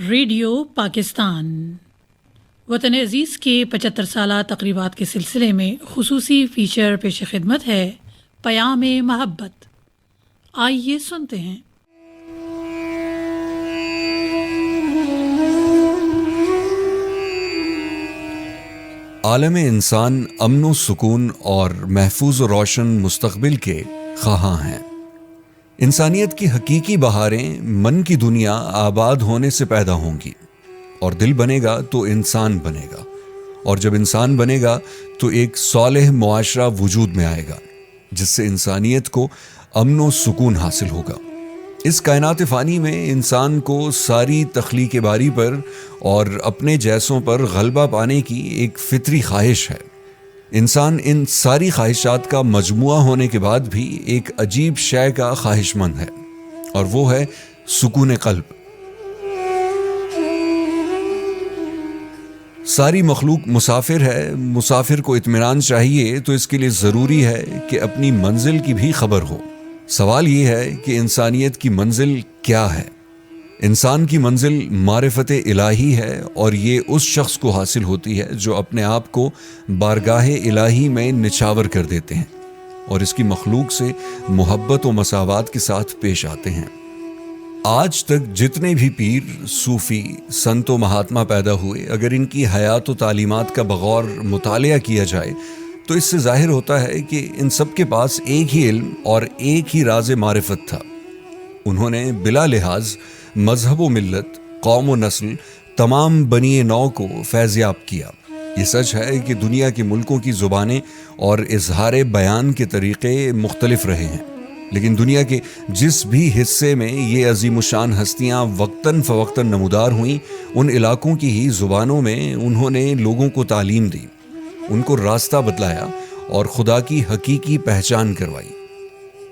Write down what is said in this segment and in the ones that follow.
Radio Pakistan وطن عزیز کے 75 سالہ تقریبات کے سلسلے میں خصوصی فیچر پیش خدمت ہے پیام محبت۔ آئیے سنتے ہیں۔ عالم انسان امن و سکون اور محفوظ و روشن مستقبل کے خواہاں ہیں۔ انسانیت کی حقیقی بہاریں من کی دنیا آباد ہونے سے پیدا ہوں گی، اور دل بنے گا تو انسان بنے گا، اور جب انسان بنے گا تو ایک صالح معاشرہ وجود میں آئے گا جس سے انسانیت کو امن و سکون حاصل ہوگا۔ اس کائنات فانی میں انسان کو ساری تخلیق باری پر اور اپنے جیسوں پر غلبہ پانے کی ایک فطری خواہش ہے۔ انسان ان ساری خواہشات کا مجموعہ ہونے کے بعد بھی ایک عجیب شے کا خواہش مند ہے، اور وہ ہے سکون قلب۔ ساری مخلوق مسافر ہے، مسافر کو اطمینان چاہیے تو اس کے لیے ضروری ہے کہ اپنی منزل کی بھی خبر ہو۔ سوال یہ ہے کہ انسانیت کی منزل کیا ہے؟ انسان کی منزل معرفت الہی ہے، اور یہ اس شخص کو حاصل ہوتی ہے جو اپنے آپ کو بارگاہ الہی میں نچھاور کر دیتے ہیں اور اس کی مخلوق سے محبت و مساوات کے ساتھ پیش آتے ہیں۔ آج تک جتنے بھی پیر، صوفی، سنت و مہاتما پیدا ہوئے، اگر ان کی حیات و تعلیمات کا بغور مطالعہ کیا جائے تو اس سے ظاہر ہوتا ہے کہ ان سب کے پاس ایک ہی علم اور ایک ہی راز معرفت تھا۔ انہوں نے بلا لحاظ مذہب و ملت، قوم و نسل، تمام بنی نوع کو فیضیاب کیا۔ یہ سچ ہے کہ دنیا کے ملکوں کی زبانیں اور اظہار بیان کے طریقے مختلف رہے ہیں، لیکن دنیا کے جس بھی حصے میں یہ عظیم الشان ہستیاں وقتاً فوقتاً نمودار ہوئیں، ان علاقوں کی ہی زبانوں میں انہوں نے لوگوں کو تعلیم دی، ان کو راستہ بتلایا اور خدا کی حقیقی پہچان کروائی۔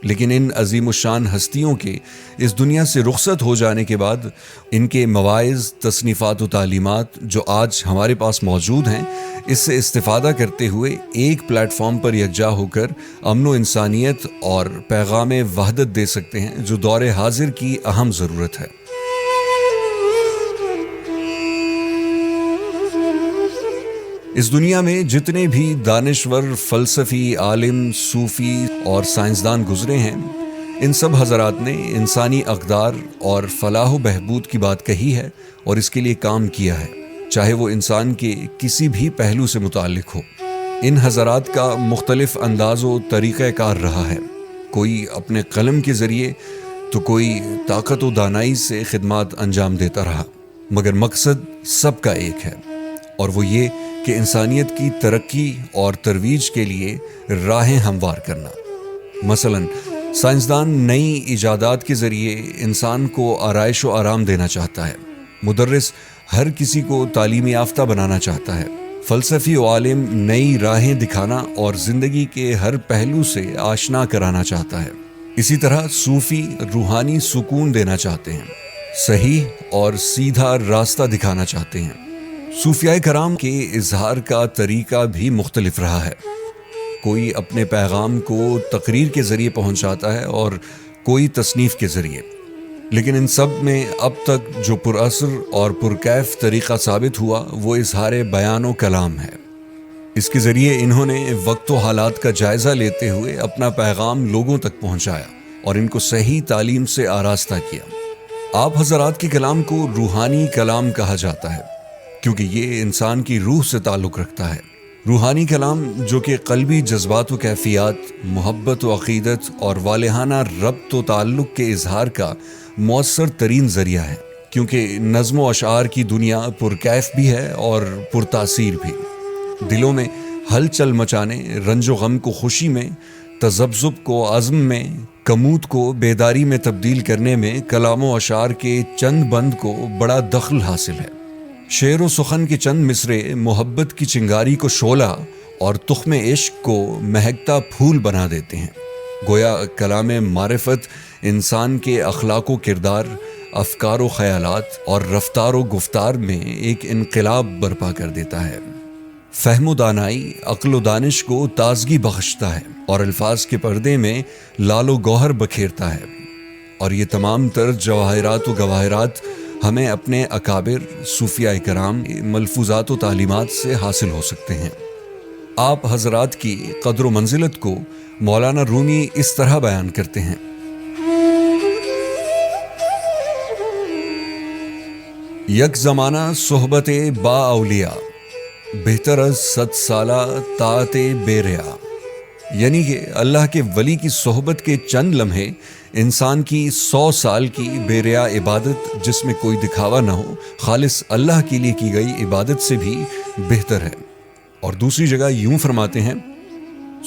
لیکن ان عظیم الشان ہستیوں کے اس دنیا سے رخصت ہو جانے کے بعد ان کے مواعظ، تصنیفات و تعلیمات جو آج ہمارے پاس موجود ہیں، اس سے استفادہ کرتے ہوئے ایک پلیٹ فارم پر یکجا ہو کر امن و انسانیت اور پیغام وحدت دے سکتے ہیں، جو دور حاضر کی اہم ضرورت ہے۔ اس دنیا میں جتنے بھی دانشور، فلسفی، عالم، صوفی اور سائنسدان گزرے ہیں، ان سب حضرات نے انسانی اقدار اور فلاح و بہبود کی بات کہی ہے اور اس کے لیے کام کیا ہے، چاہے وہ انسان کے کسی بھی پہلو سے متعلق ہو۔ ان حضرات کا مختلف انداز و طریقہ کار رہا ہے، کوئی اپنے قلم کے ذریعے تو کوئی طاقت و دانائی سے خدمات انجام دیتا رہا، مگر مقصد سب کا ایک ہے، اور وہ یہ کہ انسانیت کی ترقی اور ترویج کے لیے راہیں ہموار کرنا۔ مثلاً سائنسدان نئی ایجادات کے ذریعے انسان کو آرائش و آرام دینا چاہتا ہے، مدرس ہر کسی کو تعلیم یافتہ بنانا چاہتا ہے، فلسفی و عالم نئی راہیں دکھانا اور زندگی کے ہر پہلو سے آشنا کرانا چاہتا ہے۔ اسی طرح صوفی روحانی سکون دینا چاہتے ہیں، صحیح اور سیدھا راستہ دکھانا چاہتے ہیں۔ صوفیاء کرام کے اظہار کا طریقہ بھی مختلف رہا ہے، کوئی اپنے پیغام کو تقریر کے ذریعے پہنچاتا ہے اور کوئی تصنیف کے ذریعے، لیکن ان سب میں اب تک جو پر اثر اور پرکیف طریقہ ثابت ہوا وہ اظہار بیان و کلام ہے۔ اس کے ذریعے انہوں نے وقت و حالات کا جائزہ لیتے ہوئے اپنا پیغام لوگوں تک پہنچایا اور ان کو صحیح تعلیم سے آراستہ کیا۔ آپ حضرات کے کلام کو روحانی کلام کہا جاتا ہے، کیونکہ یہ انسان کی روح سے تعلق رکھتا ہے۔ روحانی کلام جو کہ قلبی جذبات و کیفیات، محبت و عقیدت اور والہانہ ربط و تعلق کے اظہار کا مؤثر ترین ذریعہ ہے، کیونکہ نظم و اشعار کی دنیا پرکیف بھی ہے اور پرتاثیر بھی۔ دلوں میں ہلچل مچانے، رنج و غم کو خوشی میں، تذبذب کو عزم میں، کمود کو بیداری میں تبدیل کرنے میں کلام و اشعار کے چند بند کو بڑا دخل حاصل ہے۔ شعر و سخن کے چند مصرے محبت کی چنگاری کو شعلہ اور تخم عشق کو مہکتا پھول بنا دیتے ہیں۔ گویا کلام معرفت انسان کے اخلاق و کردار، افکار و خیالات اور رفتار و گفتار میں ایک انقلاب برپا کر دیتا ہے۔ فہم و دانائی، عقل و دانش کو تازگی بخشتا ہے اور الفاظ کے پردے میں لال و گوہر بکھیرتا ہے، اور یہ تمام تر جواہرات و گواہرات ہمیں اپنے اکابر صوفیاء کرام ملفوظات و تعلیمات سے حاصل ہو سکتے ہیں۔ آپ حضرات کی قدر و منزلت کو مولانا رومی اس طرح بیان کرتے ہیں: یک زمانہ صحبت با اولیاء، بہتر از 100 سالہ طاعت بے ریا۔ یعنی کہ اللہ کے ولی کی صحبت کے چند لمحے انسان کی 100 سال کی بے ریا عبادت، جس میں کوئی دکھاوا نہ ہو، خالص اللہ کے لیے کی گئی عبادت سے بھی بہتر ہے۔ اور دوسری جگہ یوں فرماتے ہیں: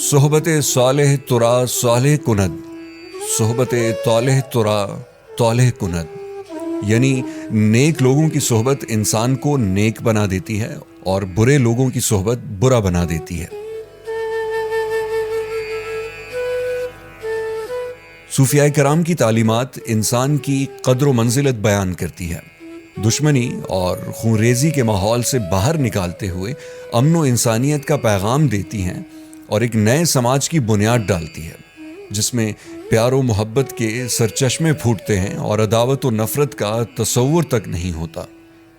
صحبت صالح ترا صالح کند، صحبت طالح ترا طالح کند۔ یعنی نیک لوگوں کی صحبت انسان کو نیک بنا دیتی ہے اور برے لوگوں کی صحبت برا بنا دیتی ہے۔ صوفیاء کرام کی تعلیمات انسان کی قدر و منزلت بیان کرتی ہے، دشمنی اور خونریزی کے ماحول سے باہر نکالتے ہوئے امن و انسانیت کا پیغام دیتی ہیں اور ایک نئے سماج کی بنیاد ڈالتی ہے جس میں پیار و محبت کے سرچشمے پھوٹتے ہیں اور عداوت و نفرت کا تصور تک نہیں ہوتا۔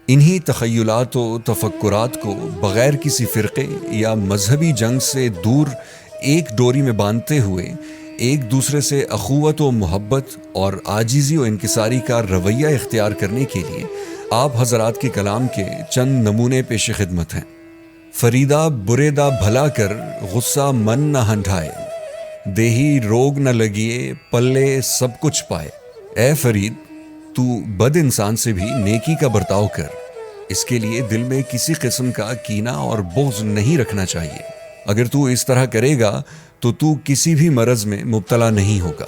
انہی تخیلات و تفکرات کو بغیر کسی فرقے یا مذہبی جنگ سے دور ایک ڈوری میں باندھتے ہوئے ایک دوسرے سے اخوت و محبت اور عاجزی و انکساری کا رویہ اختیار کرنے کے لیے آپ حضرات کے کلام کے چند نمونے پیش خدمت ہیں۔ فریدہ بریدہ بھلا کر غصہ من نہ ہنڈھائے، دیہی روگ نہ لگیے پلے سب کچھ پائے۔ اے فرید، تو بد انسان سے بھی نیکی کا برتاؤ کر، اس کے لیے دل میں کسی قسم کا کینہ اور بغض نہیں رکھنا چاہیے۔ اگر تو اس طرح کرے گا تو کسی بھی مرض میں مبتلا نہیں ہوگا،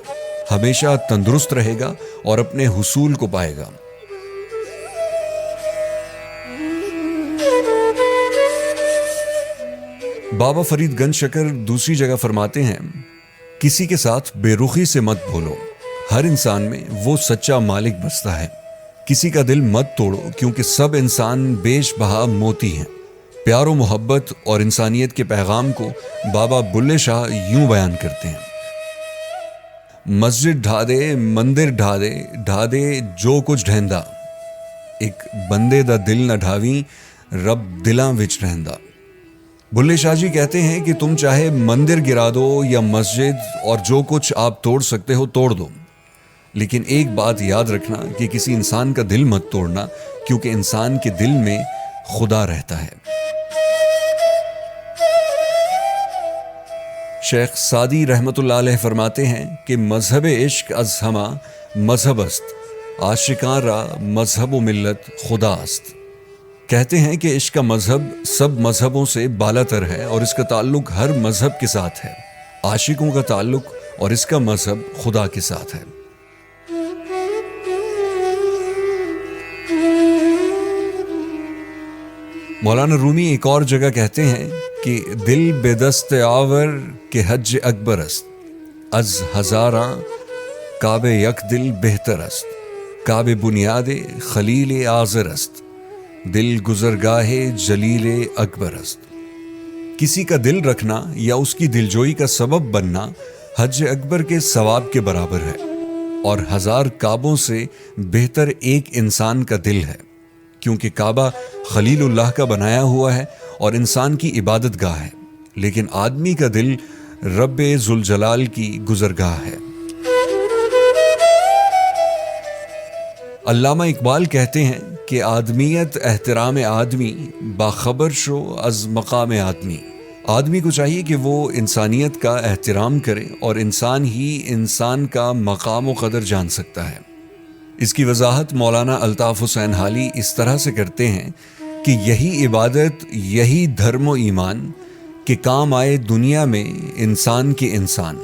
ہمیشہ تندرست رہے گا اور اپنے حصول کو پائے گا۔ بابا فرید گنج شکر دوسری جگہ فرماتے ہیں: کسی کے ساتھ بے رخی سے مت بولو، ہر انسان میں وہ سچا مالک بستا ہے۔ کسی کا دل مت توڑو کیونکہ سب انسان بیش بہا موتی ہیں۔ پیار و محبت اور انسانیت کے پیغام کو بابا بلے شاہ یوں بیان کرتے ہیں: مسجد ڈھا دے مندر ڈھا دے جو کچھ ڈھیندا، ایک بندے دا دل نہ ڈھاویں رب دلاں وچ رہندا۔ بلے شاہ جی کہتے ہیں کہ تم چاہے مندر گرا دو یا مسجد اور جو کچھ آپ توڑ سکتے ہو توڑ دو، لیکن ایک بات یاد رکھنا کہ کسی انسان کا دل مت توڑنا، کیونکہ انسان کے دل میں خدا رہتا ہے۔ شیخ سعدی رحمت اللہ علیہ فرماتے ہیں کہ مذہب عشق از ہما مذہب است، عاشقاں را مذہب و ملت خدا است۔ کہتے ہیں کہ عشق کا مذہب سب مذہبوں سے بالا تر ہے اور اس کا تعلق ہر مذہب کے ساتھ ہے۔ عاشقوں کا تعلق اور اس کا مذہب خدا کے ساتھ ہے۔ مولانا رومی ایک اور جگہ کہتے ہیں کہ دل بے دست آور کے حج اکبر است، از ہزاراں کعبہ یک دل بہتر است، کعبہ بنیاد خلیل آزر است، دل گزرگاہ جلیل اکبر است۔ کسی کا دل رکھنا یا اس کی دلجوئی کا سبب بننا حج اکبر کے ثواب کے برابر ہے، اور 1000 کعبوں سے بہتر ایک انسان کا دل ہے، کیونکہ کعبہ خلیل اللہ کا بنایا ہوا ہے اور انسان کی عبادت گاہ ہے، لیکن آدمی کا دل رب ذوالجلال کی گزرگاہ ہے۔ علامہ اقبال کہتے ہیں کہ آدمیت احترام آدمی باخبر شو از مقام آدمی۔ آدمی کو چاہیے کہ وہ انسانیت کا احترام کرے اور انسان ہی انسان کا مقام و قدر جان سکتا ہے۔ اس کی وضاحت مولانا الطاف حسین حالی اس طرح سے کرتے ہیں کہ یہی عبادت، یہی دھرم و ایمان کہ کام آئے دنیا میں انسان کے انسان،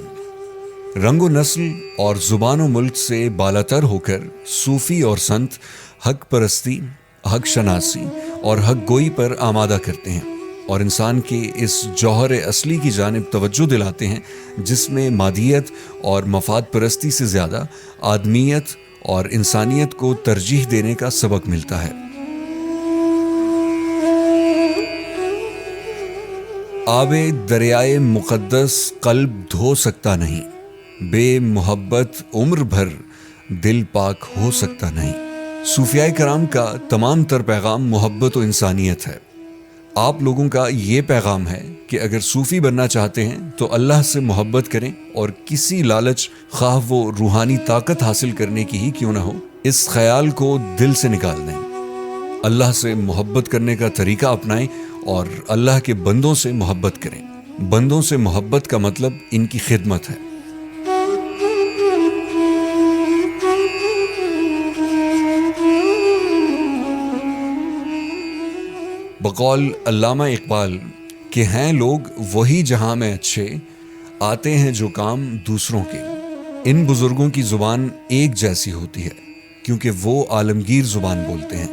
رنگ و نسل اور زبان و ملک سے بالاتر ہو کر صوفی اور سنت حق پرستی، حق شناسی اور حق گوئی پر آمادہ کرتے ہیں اور انسان کے اس جوہر اصلی کی جانب توجہ دلاتے ہیں جس میں مادیت اور مفاد پرستی سے زیادہ آدمیت اور انسانیت کو ترجیح دینے کا سبق ملتا ہے۔ آب دریائے مقدس قلب دھو سکتا نہیں، بے محبت عمر بھر دل پاک ہو سکتا نہیں۔ صوفیاء کرام کا تمام تر پیغام محبت و انسانیت ہے۔ آپ لوگوں کا یہ پیغام ہے کہ اگر صوفی بننا چاہتے ہیں تو اللہ سے محبت کریں، اور کسی لالچ، خواہ وہ روحانی طاقت حاصل کرنے کی ہی کیوں نہ ہو، اس خیال کو دل سے نکال دیں۔ اللہ سے محبت کرنے کا طریقہ اپنائیں اور اللہ کے بندوں سے محبت کریں۔ بندوں سے محبت کا مطلب ان کی خدمت ہے۔ بقول علامہ اقبال کہ ہیں لوگ وہی جہاں میں اچھے، آتے ہیں جو کام دوسروں کے۔ ان بزرگوں کی زبان ایک جیسی ہوتی ہے کیونکہ وہ عالمگیر زبان بولتے ہیں،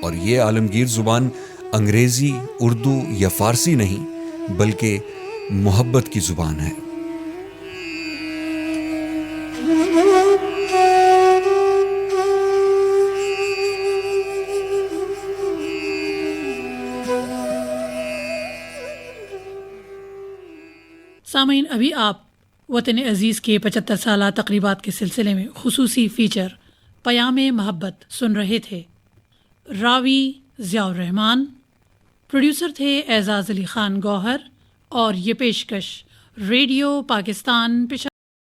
اور یہ عالمگیر زبان انگریزی، اردو یا فارسی نہیں بلکہ محبت کی زبان ہے۔ سامعین، ابھی آپ وطن عزیز کے 75 سالہ تقریبات کے سلسلے میں خصوصی فیچر پیام محبت سن رہے تھے۔ راوی ضیاء الرحمان، پروڈیوسر تھے اعزاز علی خان گوہر، اور یہ پیشکش ریڈیو پاکستان